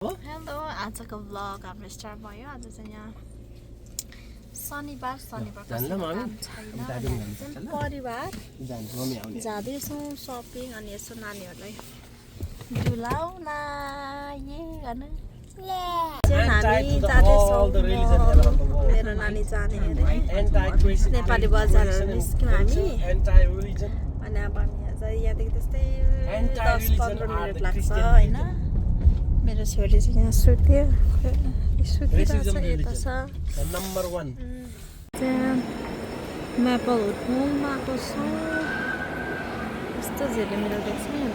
Hello आजको vlog हाम्रो start भयो आज चाहिँ यहाँ शनिबार परिवार जाँदैछौँ सपिङ अनि यसो नानीहरूलाई डुलाउन हामी जाँदैछौँ मेरो नानी जाने अरे नेपाली बजारहरू निस्क्यौँ हामी अनि अब हामी यहाँदेखि त्यस्तै 10-15 मिनट लाग्छ होइन मेरो छोरी चाहिँ यहाँ सुत्यो सुतिरहेछ यता छ नम्बर 1 म्यापल हुड मलमा आएको छौँ यस्तो झिलिमिली देख्छ यहाँ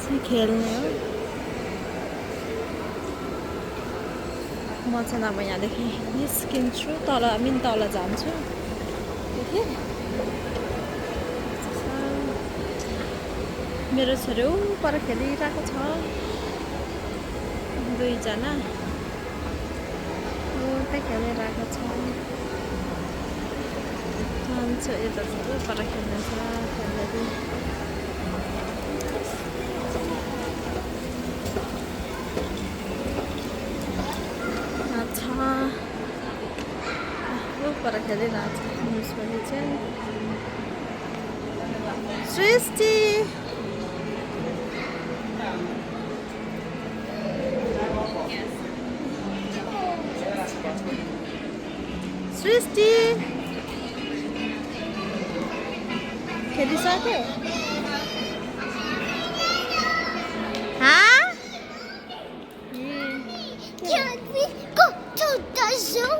चाहिँ खेल्ने हो म चाहिँ अब यहाँदेखि निस्किन्छु तल जान्छु मेरो छोरी पर खेलिरहेको छ दुईजना उतै खेलिरहेको छ जान्छ यता पर खेल्ने छ खेल्दै पर खेलिरहेको छ पनि चाहिँ सृष्टि सृष्टि खेलिसक्यो Can we go to the zoo?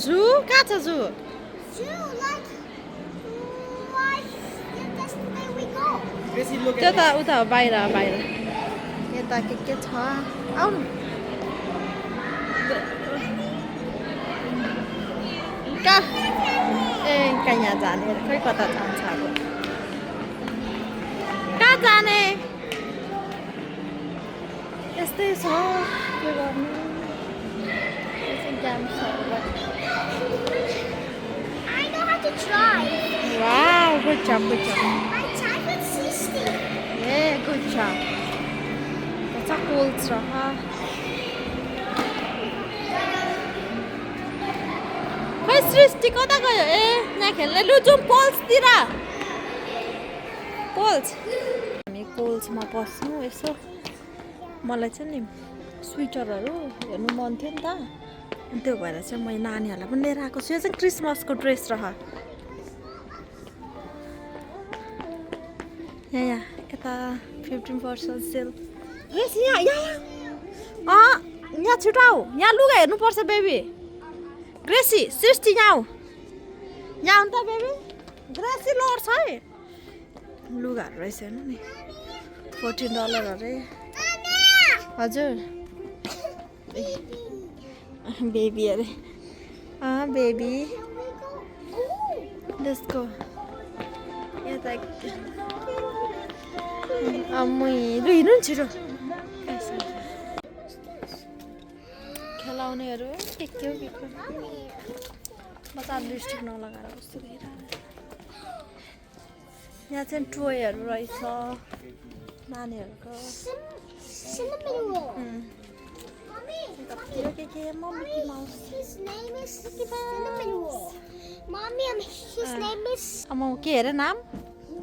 जू कहाँ छ जू Zoo, like that's the way we go. त्यो त उता हो बाहिर यता के छ आउनु कहाँ यहाँ जाने खै कता जान्छ अब कहाँ जाने यस्तै छ के गर्नु I know how to drive. Wow good job I tried with Sisti. A good job कता कोल्स रह खै सृष्टि कता गयो ए यहाँ खेल्ने लु जाउँ पोल्सतिर पोल्स हामी पोल्समा पस्छौँ यसो मलाई चाहिँ नि स्वेटरहरू हेर्नु मन थियो नि त अनि त्यो भएर चाहिँ मैले नानीहरूलाई पनि लिएर आएको छु यो चाहिँ क्रिसमसको ड्रेस रह यहाँ यता 15% सेल ड्रेस यहाँ छिटो आऊ यहाँ लुगा हेर्नुपर्छ बेबी ग्रेसी सृष्टि यहाँ आऊ यहाँ आउनु त बेबी ग्रेसी लड्छ है लुगाहरू रहेछ हेर्नु नि $14 अरे हजुर बेबी अरे बेबी लेट्स गो यता लु हिँड्नु नि छिटो खेलाउनेहरू के हो म त लिपस्टिक नलगाएर कस्तो यहाँ चाहिँ टोयहरू रहेछ नानीहरूको Cinnamon roll. Mickey Mouse. His name is Cinnamon roll. Mommy, his name is. आमा के हेरे नाम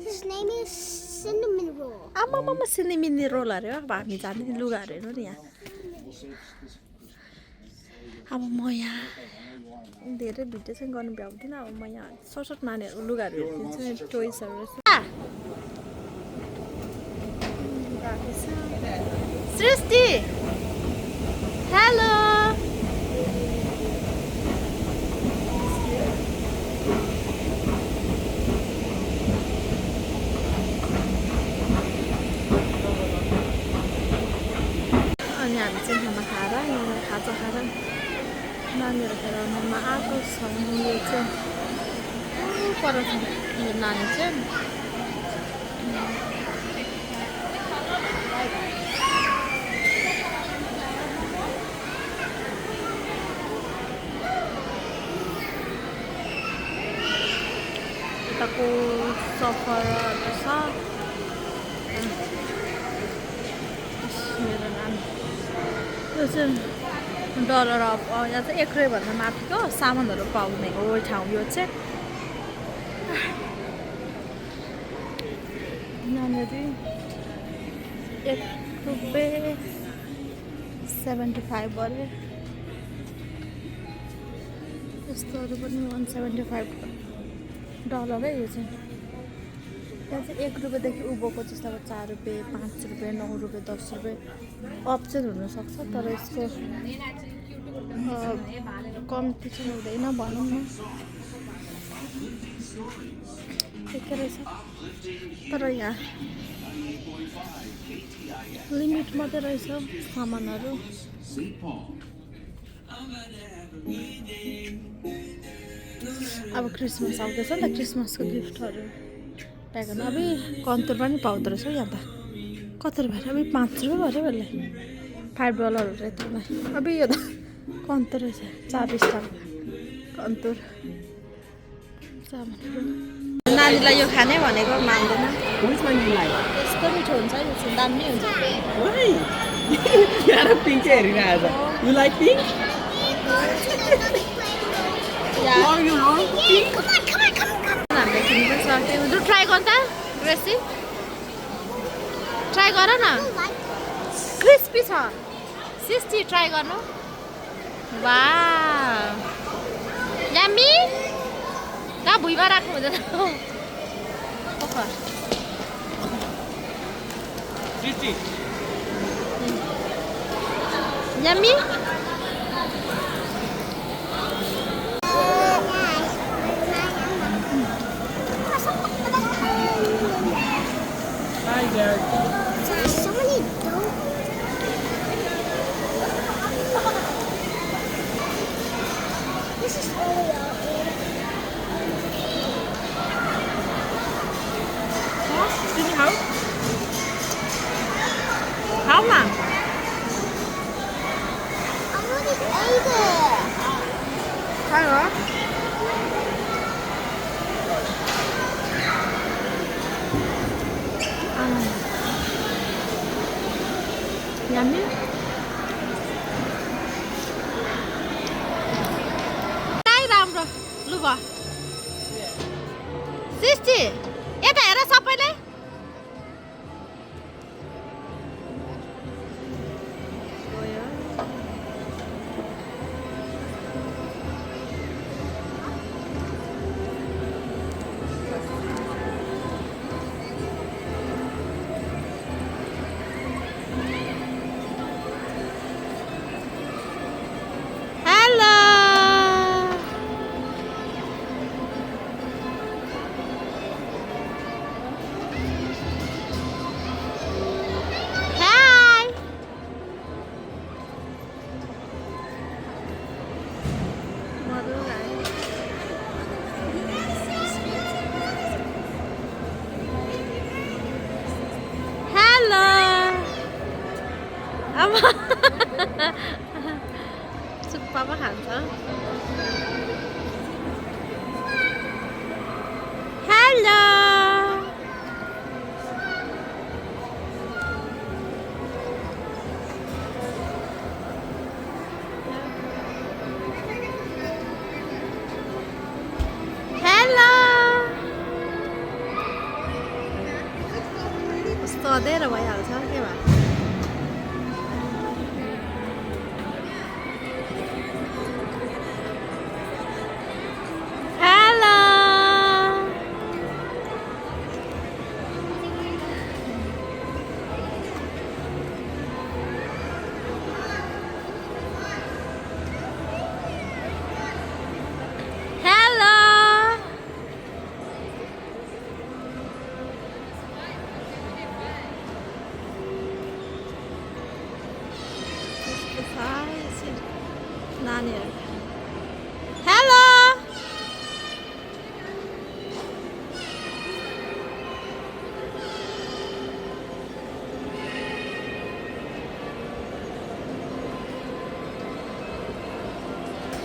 His name is Cinnamon roll. आमा सिनिमिनी रोल अरे अब हामी जाने लुगाहरू हेर्नु नि यहाँ अब म यहाँ धेरै भिडियो चाहिँ गर्नु भ्याउँदिनँ अब म यहाँ सर्ट नानीहरूको लुगाहरू हेरिदिन्छु टोइसहरू सृष्टि हेलो अनि हामी चाहिँ खाना खाएर यहाँ खाजा खाएर नानीहरू खेलाउनुमा आएको छ यो चाहिँ पर छ यो नानी चाहिँ यताको सफरहरू छ मेरो नानी यो चाहिँ डलर अफ यहाँ चाहिँ 1 रुपियाँभन्दा माथिको सामानहरू पाउने हो ठाउँ यो चाहिँ यहाँनिर 1 रुपियाँ 75 अरे यस्तोहरू पनि 175 डलर है यो चाहिँ यहाँ चाहिँ 1 रुपियाँदेखि उँभोको जस्तो अब 4 रुपियाँ 5 रुपियाँ 9 रुपियाँ 10 रुपियाँ अप चाहिँ हुनसक्छ तर यसको कम्ती चाहिँ हुँदैन भनौँ न ठिकै रहेछ तर यहाँ लिमिट मात्रै रहेछ सामानहरू अब क्रिसमस आउँदैछ नि त क्रिसमसको गिफ्टहरू प्याक गर्नु अबि कन्तुर पनि पाउँदो रहेछ यहाँ त कति रुपियाँ अबि 5 रुपियाँ भयो अरे $5 रहेछ अबि यो त कन्तुर रहेछ 40 टका कन्तुर सामानहरू नानीलाई यो खाने भनेको मान्दैन यस्तो मिठो हुन्छ यो चाहिँ दामी हुन्छ पिङ्क चाहिँ हेरिरहेको छ यु लाइक पिङ्क हामीले किन्नु सक्थ्यौँ लु ट्राई गर त रेसिपी ट्राई गर न क्रिस्पी छ सिस्टी ट्राई गर्नु वाउ यम्मी कहाँ भुइँमा राख्नु हुँदैन yummy Hi there. There's so many dough. This is Oreo. Xin hấu hấu mà I already ate it. sao nữa yummy Đây राम्रो लु भयो 60 यता हेर सबैले Papa खान्छ हेलो हेलो कस्तो अँधेरो भइहाल्छ के भयो नानीहरु हेलो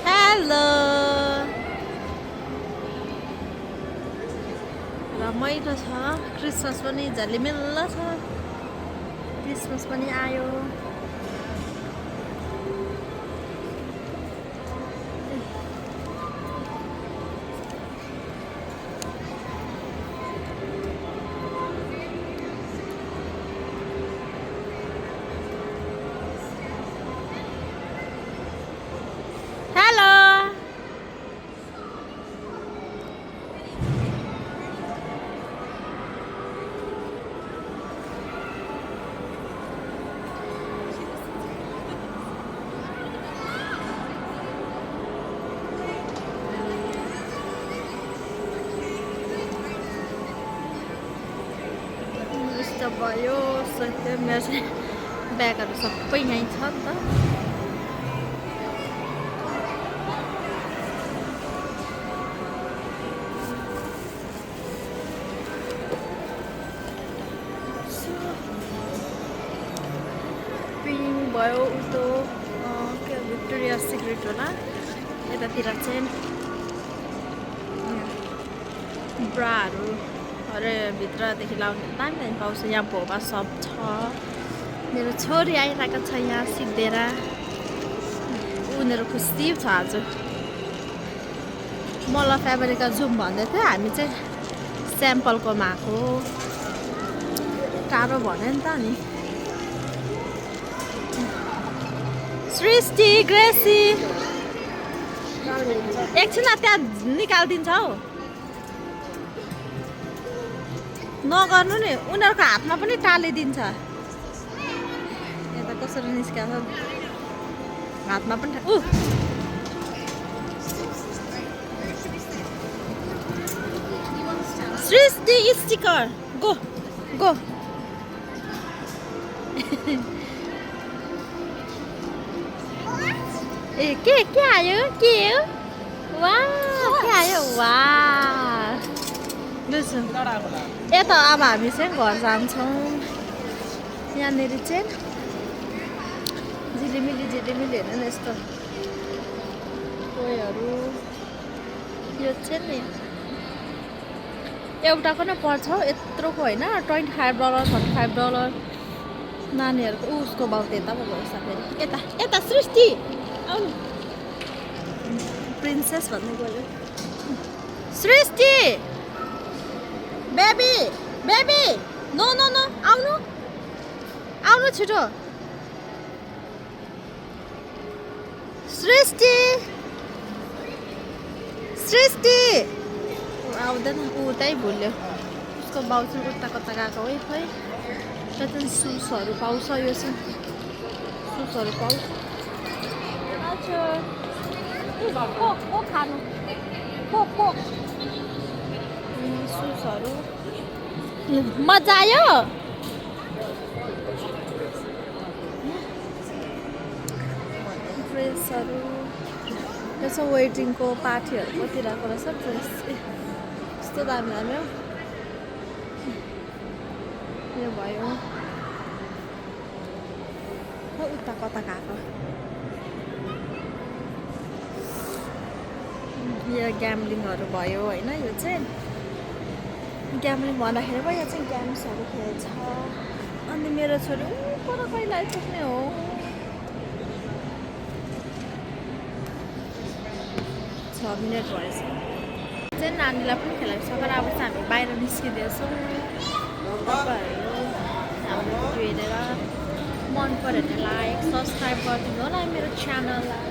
हेलो रमाइलो छ क्रिसमस पनि झलिमिल्ल छ क्रिसमस पनि आयो भयो मेरो चाहिँ ब्यागहरू सबै यहीँ छ नि त पिङ भयो उतो के भिक्टोरिया सिक्रेट होला यतातिर चाहिँ ब्राहरू अरे भित्रदेखि लाउने दामी दामी पाउँछ यहाँ भोबा सब छ मेरो छोरी आइरहेको छ यहाँ सिद्धेर उनीहरू खुसी छ आज मलाई फेब्रिका जाउँ भन्दै थियो हामी चाहिँ स्याम्पलकोमा आएको टाढो भन्यो नि त नि सृष्टि ग्रेसी एकछिन त्यहाँ निकालिदिन्छ हौ नगर्नु नि उनीहरूको हातमा पनि टालिदिन्छ यता कसरी निस्किएको छ हातमा पनि सृष्टि स्टिकर गो गो ए के आयो के हो वाह के आयो वाह यता अब हामी चाहिँ घर जान्छौँ यहाँनिर चाहिँ झिलिमिली हेर्नु न यस्तो टोयहरू यो चाहिँ नि एउटाको नै पर्छ हौ यत्रोको होइन $25 $35 नानीहरूको उसको भाउ त्यता पो गएछ फेरि यता यता सृष्टि आउनु प्रिन्सेस भन्दै गयो Srishti baby baby no no no आउनु आउनु छिटो सृष्टि सृष्टि आउँदैन ऊ उतै भुल्यो उसको बाउ चाहिँ उता कता गएको है खोइ त्यहाँ चाहिँ सुसहरू पाउँछ यो चाहिँ सुसहरू पाउँछ खानु सुसहरू मजा आयो ड्रेसहरू त्यसो वेटिङको पार्टीहरू कतिरहेको रहेछ ड्रेस यस्तो दामी दामी हो यो भयो उता कता गएको यो ग्याम्लिङहरू भयो होइन यो चाहिँ ग्याम्लिङ भन्दाखेरि पो यहाँ चाहिँ गेम्सहरू खेल्छ अनि मेरो छोरी पर कहिले आइपुग्ने हो 6 मिनट भएछ चाहिँ नानीलाई पनि खेलाएको छ तर अब चाहिँ हामी बाहिर निस्किँदैछौँ तपाईँहरू हाम्रो भिडियो हेरेर मन पऱ्यो भने लाइक सब्सक्राइब गरिदिनु होला मेरो च्यानललाई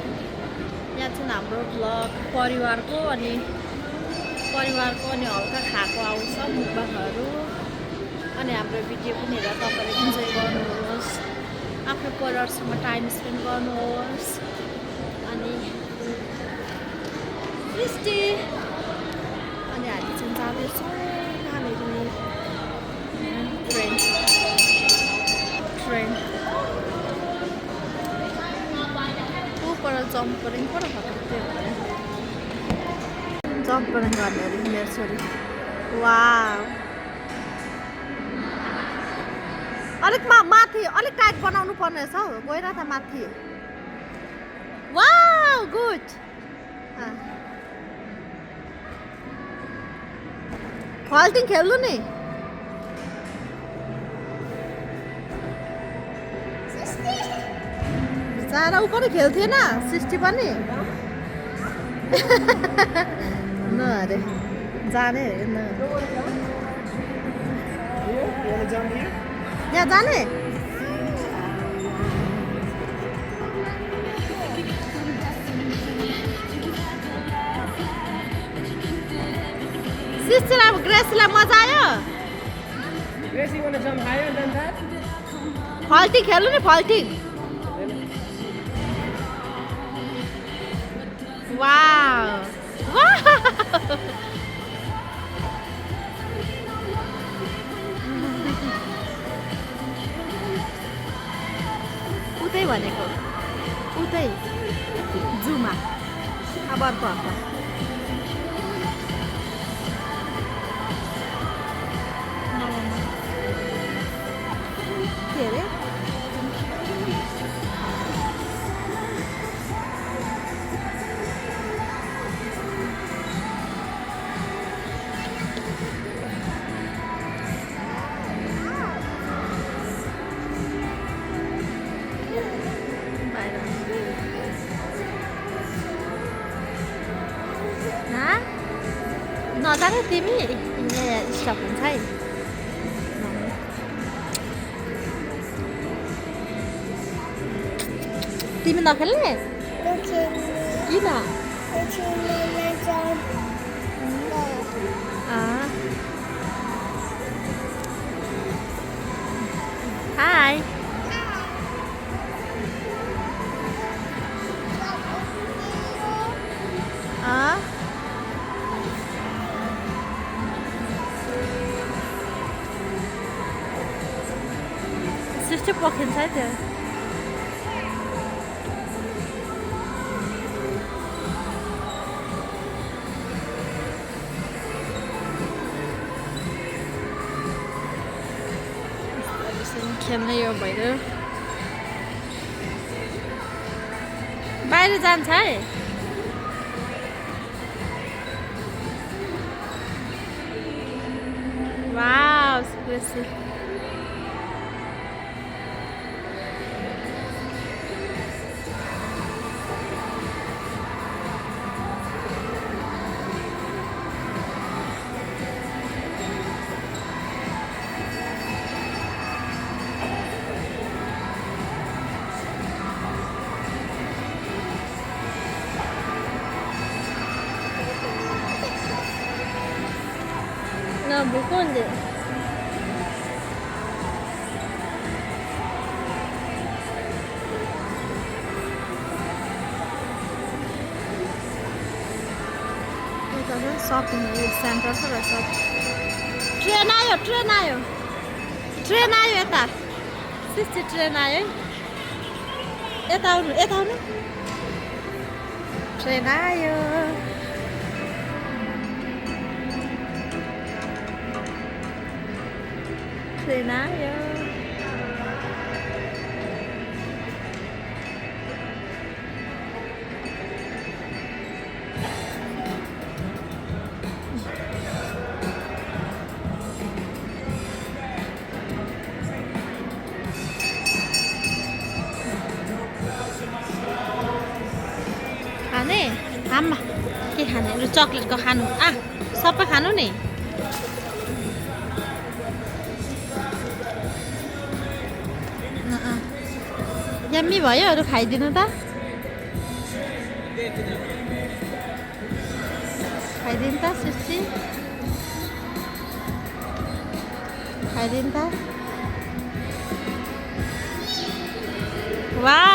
यहाँ चाहिँ हाम्रो भ्लग परिवारको अनि हल्का खाएको आउँछ मुकबाङहरू अनि हाम्रो भिडियो पनि हेरेर तपाईँले इन्जोय गर्नुहोस् आफ्नो परिवारसँग टाइम स्पेन्ड गर्नुहोस् अनि सृष्टि अनि हामी चाहिँ जाँदैछौँ कहाँनिर ट्रेन ऊपर जम्परिङ पो त्यो जम्परिङ गर्ने अरे मेरो छोरी वाउ अलिक माथि अलिक टाइट बनाउनु पर्ने रहेछ हौ गएर त माथि वाउ गुड फल्टिङ खेल्नु नि बिचारा ऊ पनि खेल्थेन सृष्टि पनि न अरे जाने न यहाँ जाने सृष्टिलाई ग्रेसीलाई मजा आयो फल्टिङ खेल्नु नि फल्टिङ वाउ उतै भनेको उतै जुमा अब अर्को हप्ता के अरे नजान तिमी यहाँ स्टप हुन्छ है तिमी नखेल्ने किन हाई सृष्टि पखिन्छ है त्यो खेल्ने यो भइरह्यो बाहिर जान्छ है वाउ खुसी भोक हुन्छ सपिङ सेन्टर छ रहेछ ट्रेन आयो यता सिस्टी ट्रेन आयो यता आउनु ट्रेन आयो ट्रेन आयो खाने आमा के खाने लु चक्लेटको खानु सबै खानु नि यम्मी भयो अरू खाइदिनु त खाइदिनु त सृष्टि खाइदिनु त वाउ